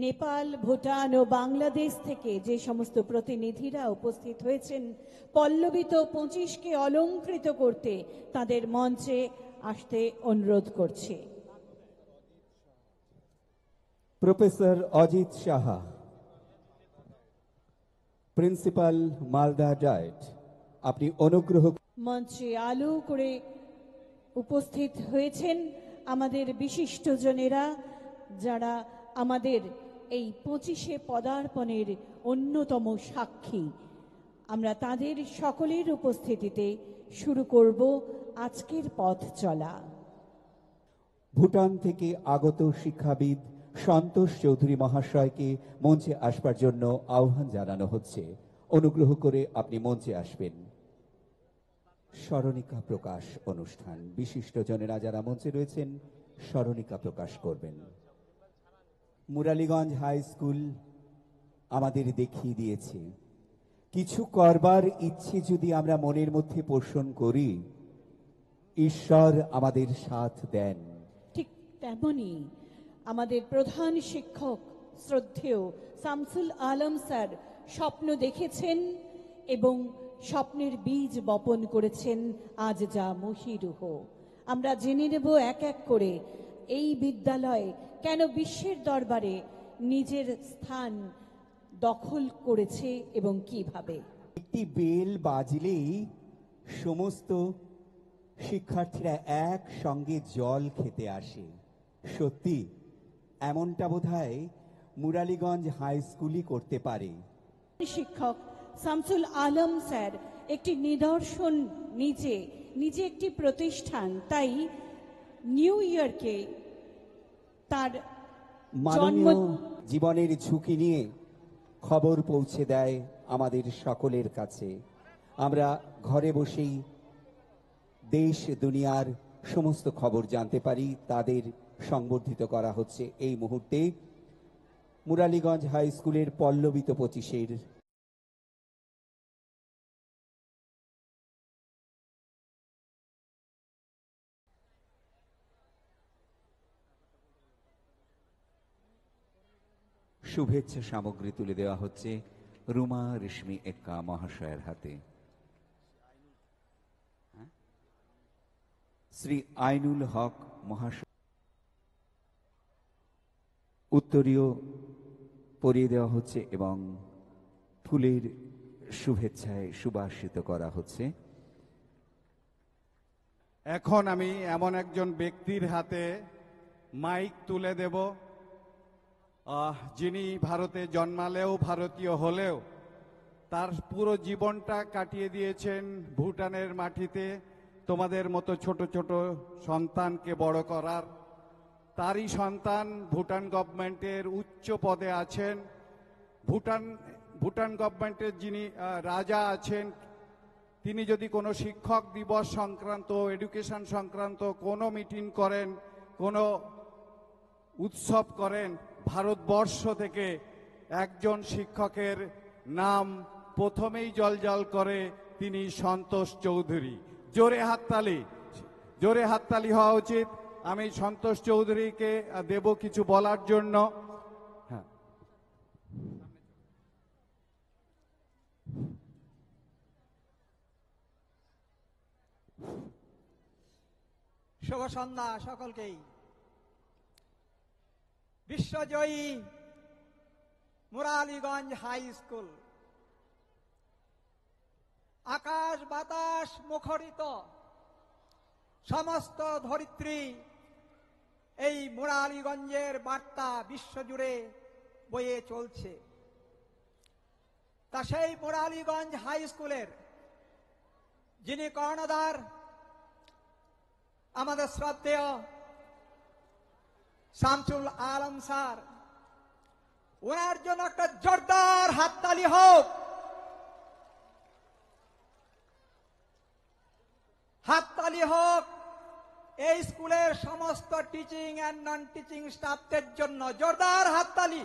নেপাল, ভুটান ও বাংলাদেশ থেকে যে সমস্ত প্রতিনিধিরা উপস্থিত হয়েছেন, পল্লবিত 25কে অলংকৃত করতে তাদের মঞ্চে আসতে অনুরোধ করছে। Professor Ajit Saha, principal, Malda diet, আপনি অনুগ্রহ মঞ্চে আলো করে উপস্থিত হয়েছেন আমাদের বিশিষ্টজনেরা, যারা আমাদের এই 25শে পদার্পণের অন্যতম সাক্ষী। আমরা তাদের সকলের উপস্থিতিতে শুরু করব আজকের পথ চলা। ভুটান থেকে আগত শিক্ষাবিদ সন্তোষ চৌধুরী মহাশয়কে মঞ্চে আসবার জন্য আহ্বান জানানো হচ্ছে। অনুগ্রহ করে আপনি মঞ্চে আসবেন। স্মরণিকা প্রকাশ অনুষ্ঠান, বিশিষ্টজনেরা যারা মঞ্চে রয়েছেন স্মরণিকা প্রকাশ করবেন। মুরালীগঞ্জ হাই স্কুল আমাদের দেখিয়ে দিয়েছে, কিছু করবার ইচ্ছে যদি আমরা মনের মধ্যে পোষণ করি, ঈশ্বর আমাদের সাথ দেন। ঠিক তেমনি আমাদের প্রধান শিক্ষক শ্রদ্ধেয় শামসুল আলম স্যার স্বপ্ন দেখেছেন এবং স্বপ্নের বীজ বপন করেছেন আজ যা মহীরুহ। আমরা জেনে নেব এক এক করে এই বিদ্যালয় কেন বিশ্বের দরবারে নিজের স্থান দখল করেছে এবং কিভাবে। একটি বেল বাজলেই সমস্ত শিক্ষার্থীরা একসঙ্গে জল খেতে আসে। সত্যি এমনটা বোধহয় মুরালীগঞ্জ হাই স্কুলই করতে পারে। শিক্ষক শামসুল আলম স্যার একটি নিদর্শন, নিজে একটি প্রতিষ্ঠান। তাই নিউ ইয়ারকে তার মাননীয় জীবনের ঝুঁকি নিয়ে খবর পৌঁছে দেয় আমাদের সকলের কাছে। আমরা ঘরে বসেই দেশ দুনিয়ার সমস্ত খবর জানতে পারি। তাদের সংবর্ধিত করা হচ্ছে এই মুহূর্তে মুরালীগঞ্জ হাই স্কুলের পল্লবিত 25-এর শুভেচ্ছা সামগ্রী তুলে দেওয়া হচ্ছে রুমা রেশমি এক্কা মহাশয়ের হাতে। শ্রী আইনুল হক মহাশয় উত্তরীয় পরিয়ে দেওয়া হচ্ছে এবং ফুলের শুভেচ্ছায় সুবাসিত করা হচ্ছে। এখন আমি এমন একজন ব্যক্তির হাতে মাইক তুলে দেব, যিনি ভারতে জন্মালেও ভারতীয় হলেও তার পুরো জীবনটা কাটিয়ে দিয়েছেন ভুটানের মাটিতে তোমাদের মতো ছোট ছোট সন্তানকে বড় করার। তারই সন্তান ভুটান গভর্নমেন্টের উচ্চ পদে আছেন। ভুটান গভর্নমেন্টের যিনি রাজা আছেন, তিনি যদি কোনো শিক্ষক দিবস সংক্রান্ত, এডুকেশন সংক্রান্ত কোনো মিটিং করেন, কোনো উৎসব করেন, ভারতবর্ষ থেকে একজন শিক্ষকের নাম প্রথমেই জলজল করে, তিনি সন্তোষ চৌধুরী। জোরে হাততালি হওয়া উচিত। আমি সন্তোষ চৌধুরীকে দেব কিছু বলার জন্য। হ্যাঁ, শুভ সন্ধ্যা সকলকেই। বিশ্বজয়ী মুরালীগঞ্জ হাই স্কুল, আকাশ বাতাস মুখরিত সমস্ত ধরিত্রী এই মুরালীগঞ্জের বার্তা বিশ্বজুড়ে বয়ে চলছে। তা সেই মুরালীগঞ্জ হাই স্কুলের যিনি কর্ণধার, আমাদের শ্রদ্ধেয় শামসুল আলম স্যার, ওনার জন্য একটা জোরদার হাততালি হোক। হাততালি হোক এই স্কুলের সমস্ত টিচিং অ্যান্ড নন টিচিং স্টাফদের জন্য। জোরদার হাততালি।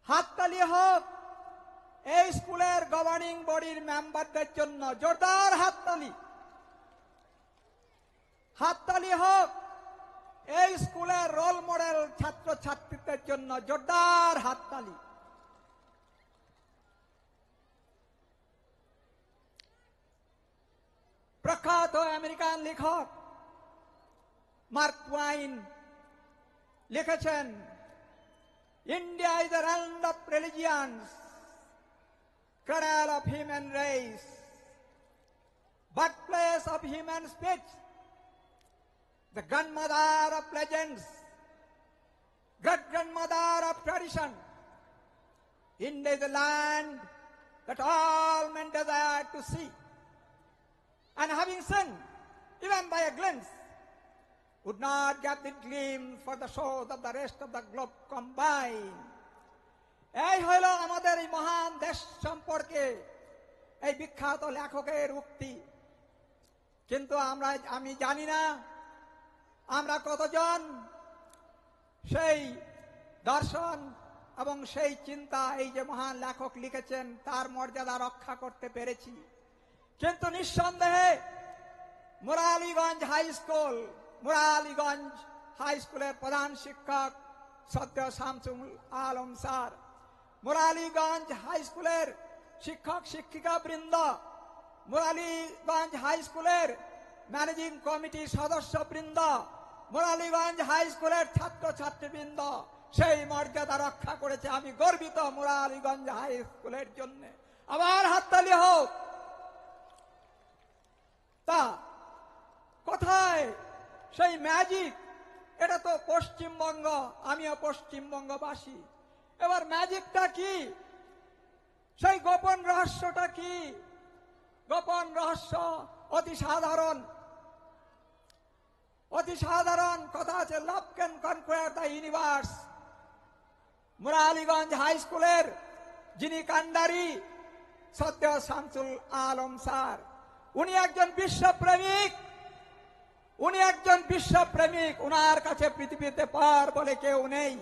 হাততালি হোক এই স্কুলের গভর্নিং বডির মেম্বারদের জন্য। জোরদার হাততালি। হাততালি হোক এই স্কুলের রোল মডেল ছাত্র ছাত্রীদের জন্য জোরদার হাততালি। প্রখ্যাত আমেরিকান লেখক মার্ক টুয়াইন লিখেছেন, India is the land of religions, cradle of human race, birthplace of human speech, the grandmother of legends, great-grandmother of tradition. India is the land that all men desire to see. And having seen, even by a glimpse, would not get the gleam for the shows of the rest of the globe combined. এই হইল আমাদের এই মহান দেশ সম্পর্কে এই বিখ্যাত লেখকের উক্তি। কিন্তু আমি জানি না আমরা কতজন সেই দর্শন এবং সেই চিন্তা এই যে মহান লেখক লিখেছেন তার মর্যাদা রক্ষা করতে পেরেছি। কিন্তু নিঃসন্দেহে মুরালীগঞ্জ হাই স্কুলের প্রধান শিক্ষক সদ্য শামসুল আলম স্যার, মুরালীগঞ্জ হাই স্কুলের শিক্ষক শিক্ষিকা বৃন্দ, মুরালীগঞ্জ হাই স্কুলের ম্যানেজিং কমিটির সদস্য বৃন্দ, মুরালীগঞ্জ হাই স্কুলের ছাত্র ছাত্রীবৃন্দ সেই মর্যাদা রক্ষা করেছে। আমি গর্বিত মুরালীগঞ্জ হাই স্কুলের জন্য। আবার হাততালি হোক। তা কোথায় সেই ম্যাজিক? এটা তো পশ্চিমবঙ্গ, আমিও পশ্চিমবঙ্গবাসী। এবার ম্যাজিকটা কি? সেই গোপন রহস্যটা কি? গোপন রহস্য অতি সাধারণ। কথা আছে, love can conquer the universe. Muraliganj high স্কুলের যিনি কান্ডারি সদ্য শামসুল আলম স্যার, উনি একজন বিশ্বপ্রেমিক। উনার কাছে পৃথিবীতে পার বলে কেউ নেই।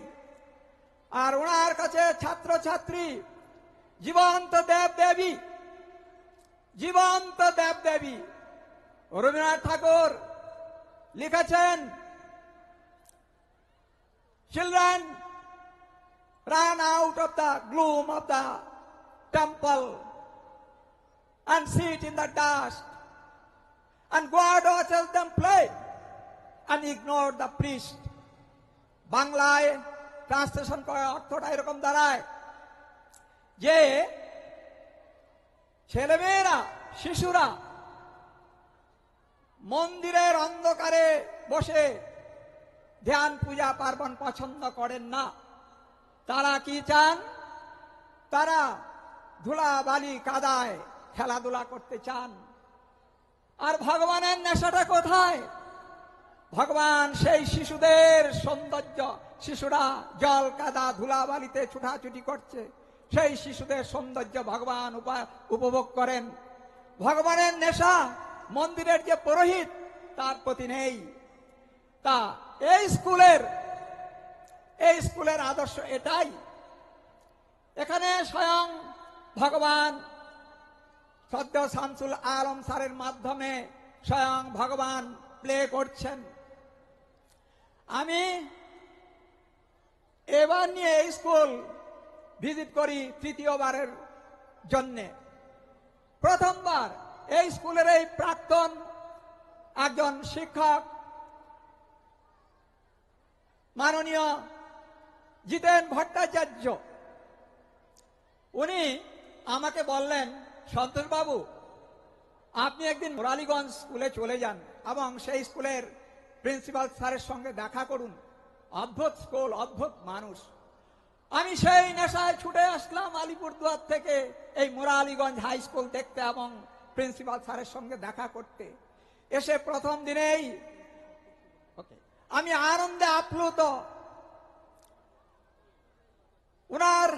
আর ওনার কাছে ছাত্র ছাত্রী জীবন্ত দেবদেবী। রবীন্দ্রনাথ ঠাকুর লিখেছেন, children run out of the gloom of the temple and sit in the dust, and God watches them play and ignore the priest. বাংলায় ট্রান্সলেশন করার অর্থটা এরকম দাঁড়ায় যে ছেলেমেয়েরা, শিশুরা মন্দিরের অন্ধকারে বসে ধ্যান পূজা পার্বণ পছন্দ করেন না। তারা কি চান? তারা ধুলা বালি কাদায় খেলাধুলা করতে চান। আর ভগবানের নেশাটা কোথায়? ভগবান সেই শিশুদের সৌন্দর্য, শিশুরা জল কাদা ধুলাবালিতে ছুটাছুটি করছে, সেই শিশুদের সৌন্দর্য ভগবান উপভোগ করেন। ভগবানের নেশা মন্দিরের যে পুরোহিত তার প্রতি নেই। তা এই স্কুলের আদর্শ এটাই। এখানে স্বয়ং ভগবান সদ্য শামসুল আলম স্যারের মাধ্যমে স্বয়ং ভগবান প্লে করছেন। আমি এবার নিয়ে এই স্কুল ভিজিট করি তৃতীয়বারের জন্যে। প্রথমবার এই স্কুলের এই প্রাক্তন একজন শিক্ষক মাননীয় জিতেন ভট্টাচার্য, উনি আমাকে বললেন, সন্তোষ বাবু আপনি একদিন মুরালীগঞ্জ স্কুলে চলে যান এবং সেই স্কুলের প্রিন্সিপাল স্যারের সঙ্গে দেখা করুন। অদ্ভুত স্কুল, অদ্ভুত মানুষ। আমি সেই নেশায় ছুটে আসলাম আলিপুরদুয়ার থেকে এই মুরালীগঞ্জ হাই স্কুল দেখতে এবং প্রিন্সিপাল স্যারের সঙ্গে দেখা করতে। এসে প্রথম দিনেই আমি আনন্দে আপ্লুত। উনার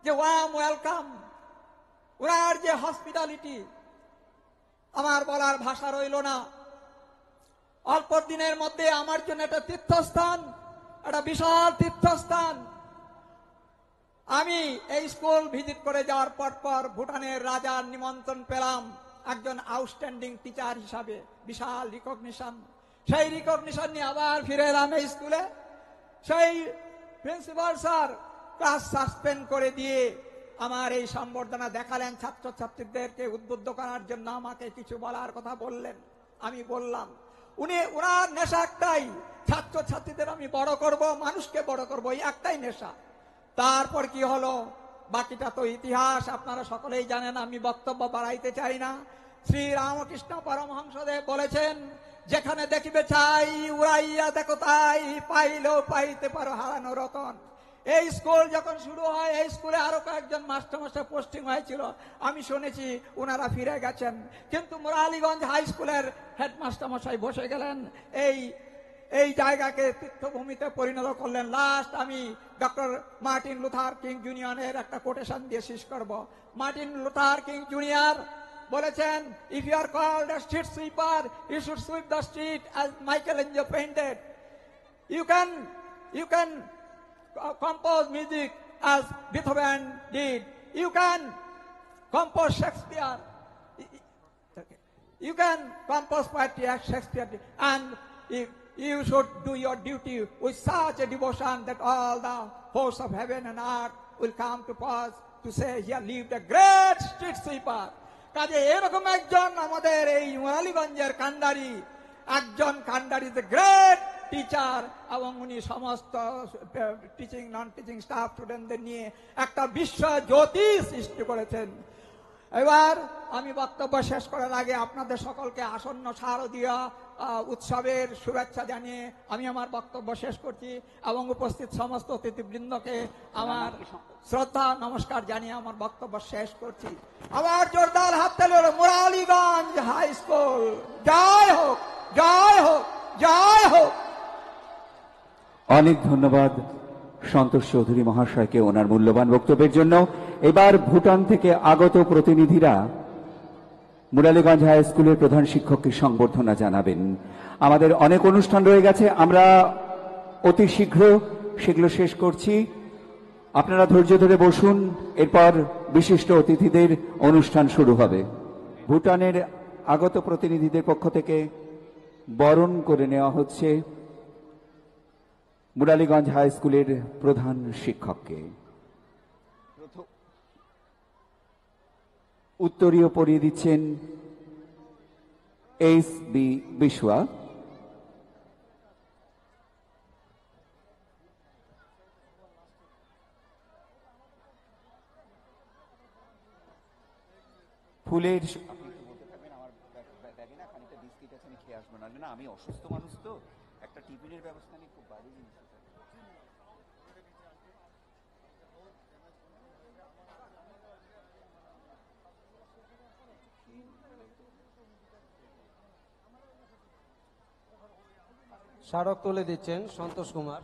যে ওয়ার্ম ওয়েলকাম, উনার যে হসপিটালিটি, আমার বলার ভাষা রইল না। অল্প দিনের মধ্যে আমার জন্য একটা তীর্থস্থান, একটা বিশাল তীর্থস্থান। আমি এই স্কুল ভিজিট করে যাওয়ার পর ভুটানের রাজার নিমন্ত্রণ পেলাম একজন আউটস্ট্যান্ডিং টিচার হিসাবে, বিশাল রিকগনিশন। সেই রিকগনিশন নিয়ে আবার ফিরে এলাম এই স্কুলে। সেই প্রিন্সিপাল স্যার ক্লাস সাসপেন্ড করে দিয়ে আমার এই সম্বর্ধনা দেখালেন, ছাত্রছাত্রীদেরকে উদ্বুদ্ধ করার জন্য আমাকে কিছু বলার কথা বললেন। আমি বললাম, ওনার নেশা একটাই, ছাত্রছাত্রীদের আমি বড় করব, মানুষকে বড় করব, এই একটাই নেশা। তারপর কি হলো বাকিটা তো ইতিহাস, আপনারা সকলেই জানেন, আমি বক্তব্য বাড়াইতে চাই না। শ্রী রামকৃষ্ণ পরমহংসদেব বলেছেন, যেখানে দেখিবে চাই উড়াইয়া দেখো তাই, পাইলেও পাইতে পারো হারানো রতন। এই স্কুল যখন শুরু হয়, এই স্কুলে আরো কয়েকজন মাস্টার পোস্টিং হয়েছিল, আমি শুনেছি ওনারা ফিরে গেছেন, কিন্তু মুরালীগঞ্জ হাই স্কুলের হেডমাস্টার মশাই বসে গেলেন, এই জায়গাকে তীর্থভূমিতে পরিণত করলেন। লাস্ট আমি ডক্টর মার্টিন লুথার কিং জুনিয়রের একটা কোটেশন দিয়ে শেষ করব। মার্টিন লুথার কিং জুনিয়র বলেছেন, if you are called a street sweeper, you should sweep the street as Michelangelo painted. You can compose music as Beethoven did. You can compose Shakespeare. You can compose poetry as Shakespeare did. And if you should do your duty with such a devotion that all the hosts of heaven and earth will come to pass to say, here lived a great street sweeper. কাজে এরকম একজন আমাদের এই মুরালীগঞ্জের কান্ডারি, একজন কান্ডারি the great teacher, এবং উনি সমস্ত টিচিং নন টিচিং স্টাফ স্টুডেন্টদের নিয়ে একটা বিশ্ব জ্যোতি সৃষ্টি করেছেন। এবার আমি বক্তব্য শেষ করার আগে আপনাদের সকলকে আসন্ন শারদীয় উৎসবের শুভেচ্ছা জানিয়ে আমি আমার বক্তব্য শেষ করছি, এবং উপস্থিত সমস্ত অতিথিবৃন্দকে আমার শ্রদ্ধা নমস্কার জানিয়ে আমার বক্তব্য শেষ করছি। আবার জোরদার হাততালি হলো মুরালীগঞ্জ হাই স্কুল, জয় হোক, জয় হোক, জয় হোক। অনেক ধন্যবাদ সন্তোষ চৌধুরী মহাশয়কে ওনার মূল্যবান বক্তব্যের জন্য। এবার ভুটান থেকে আগত প্রতিনিধিরা মুরালীগঞ্জ হাই স্কুলের প্রধান শিক্ষককে সংবর্ধনা জানাবেন। আমাদের অনেক অনুষ্ঠান রয়ে গেছে, আমরা অতি শীঘ্র সেগুলো শেষ করছি। আপনারা ধৈর্য ধরে বসুন, এরপর বিশিষ্ট অতিথিদের অনুষ্ঠান শুরু হবে। ভুটানের আগত প্রতিনিধিদের পক্ষ থেকে বরণ করে নেওয়া হচ্ছে মুরালীগঞ্জ হাই স্কুলের প্রধান শিক্ষককে। উত্তরীয় পরিয়ে দিচ্ছেন এস.বি. বিশওয়া। ফুলের আমি অসুস্থ মানুষ, তো একটা টিফিনের ব্যবস্থা নিয়ে খুব বাজে জিনিস। স্মারক তুলে দিচ্ছেন সন্তোষ কুমার।